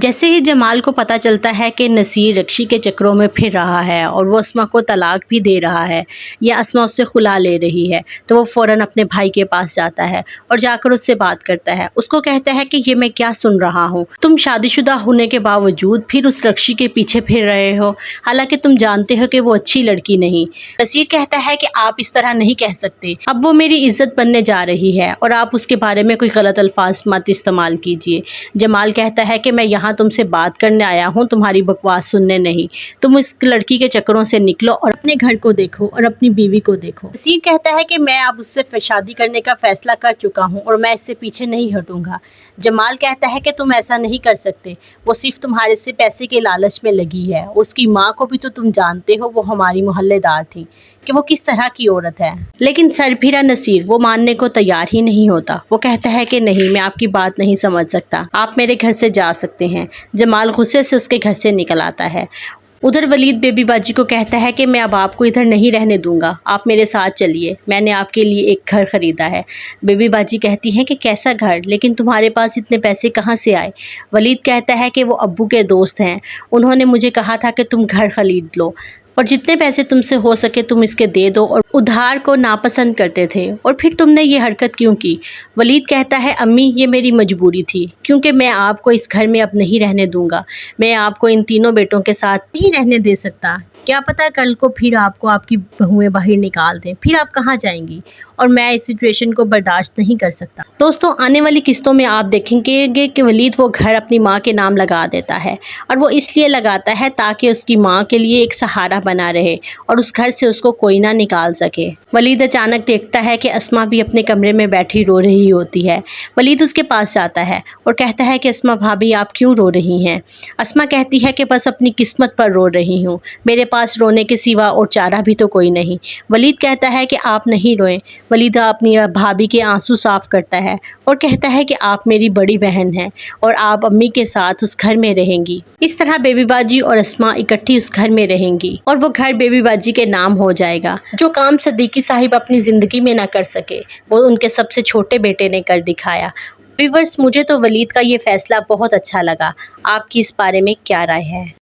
جیسے ہی جمال کو پتہ چلتا ہے کہ نصیر رکشی کے چکروں میں پھر رہا ہے اور وہ اسما کو طلاق بھی دے رہا ہے یا اسما اس سے خلا لے رہی ہے، تو وہ فوراً اپنے بھائی کے پاس جاتا ہے اور جا کر اس سے بات کرتا ہے۔ اس کو کہتا ہے کہ یہ میں کیا سن رہا ہوں، تم شادی شدہ ہونے کے باوجود پھر اس رکشی کے پیچھے پھر رہے ہو، حالانکہ تم جانتے ہو کہ وہ اچھی لڑکی نہیں۔ نصیر کہتا ہے کہ آپ اس طرح نہیں کہہ سکتے، اب وہ میری عزت بننے جا رہی ہے اور آپ اس کے بارے میں کوئی غلط الفاظ مت استعمال کیجیے۔ جمال کہتا ہے کہ میں یہاں تم سے بات کرنے آیا ہوں، تمہاری بکواس سننے نہیں۔ تم اس لڑکی کے چکروں سے نکلو اور اپنے گھر کو دیکھو اور اپنی بیوی کو دیکھو۔ نصیر کہتا ہے کہ میں اب اس سے شادی کرنے کا فیصلہ کر چکا ہوں اور میں اس سے پیچھے نہیں ہٹوں گا۔ جمال کہتا ہے کہ تم ایسا نہیں کر سکتے، وہ صرف تمہارے سے پیسے کے لالچ میں لگی ہے، اس کی ماں کو بھی تو تم جانتے ہو، وہ ہماری محلے دار تھی کہ وہ کس طرح کی عورت ہے۔ لیکن سر پھرا نصیر وہ ماننے کو تیار ہی نہیں ہوتا۔ وہ کہتا ہے کہ نہیں، میں آپ کی بات نہیں سمجھ سکتا، آپ میرے گھر سے جا سکتے ہیں۔ جمال غصے سے اس کے گھر سے نکل آتا ہے۔ ادھر ولید بیبی باجی کو کہتا ہے کہ میں اب آپ کو ادھر نہیں رہنے دوں گا، آپ میرے ساتھ چلیے، میں نے آپ کے لیے ایک گھر خریدا ہے۔ بیبی باجی کہتی ہے کہ کیسا گھر، لیکن تمہارے پاس اتنے پیسے کہاں سے آئے؟ ولید کہتا ہے کہ وہ ابو کے دوست ہیں، انہوں نے مجھے کہا تھا کہ تم گھر خرید لو اور جتنے پیسے تم سے ہو سکے تم اس کے دے دو، اور ادھار کو ناپسند کرتے تھے، اور پھر تم نے یہ حرکت کیوں کی؟ ولید کہتا ہے امی یہ میری مجبوری تھی، کیونکہ میں آپ کو اس گھر میں اب نہیں رہنے دوں گا، میں آپ کو ان تینوں بیٹوں کے ساتھ نہیں رہنے دے سکتا، کیا پتہ کل کو پھر آپ کو آپ کی بہویں باہر نکال دیں، پھر آپ کہاں جائیں گی، اور میں اس سچویشن کو برداشت نہیں کر سکتا۔ دوستوں آنے والی قسطوں میں آپ دیکھیں گے کہ ولید وہ گھر اپنی ماں کے نام لگا دیتا ہے، اور وہ اس لیے لگاتا ہے تاکہ اس کی ماں کے لیے ایک سہارا بنا رہے اور اس گھر سے اس کو کوئی نہ نکال سکے۔ ولید اچانک دیکھتا ہے کہ اسما بھی اپنے کمرے میں بیٹھی رو رہی ہوتی ہے۔ ولید اس کے پاس جاتا ہے اور کہتا ہے کہ اسما بھابھی آپ کیوں رو رہی ہیں؟ اسما کہتی ہے کہ بس اپنی قسمت پر رو رہی ہوں، میرے پاس رونے کے سوا اور چارہ بھی تو کوئی نہیں۔ ولید کہتا ہے کہ آپ نہیں روئیں۔ ولید اپنی بھابھی کے آنسو صاف کرتا ہے اور کہتا ہے کہ آپ میری بڑی بہن ہیں اور آپ امی کے ساتھ اس گھر میں رہیں گی۔ اس طرح بیبی باجی اور اسما اکٹھی اس گھر میں رہیں گی اور وہ گھر بیبی باجی کے نام ہو جائے گا۔ جو کام صدیقی صاحب اپنی زندگی میں نہ کر سکے وہ ان کے سب سے چھوٹے بیٹے نے کر دکھایا۔ ویورز مجھے تو ولید کا یہ فیصلہ بہت اچھا لگا، آپ کی اس بارے میں کیا رائے ہے؟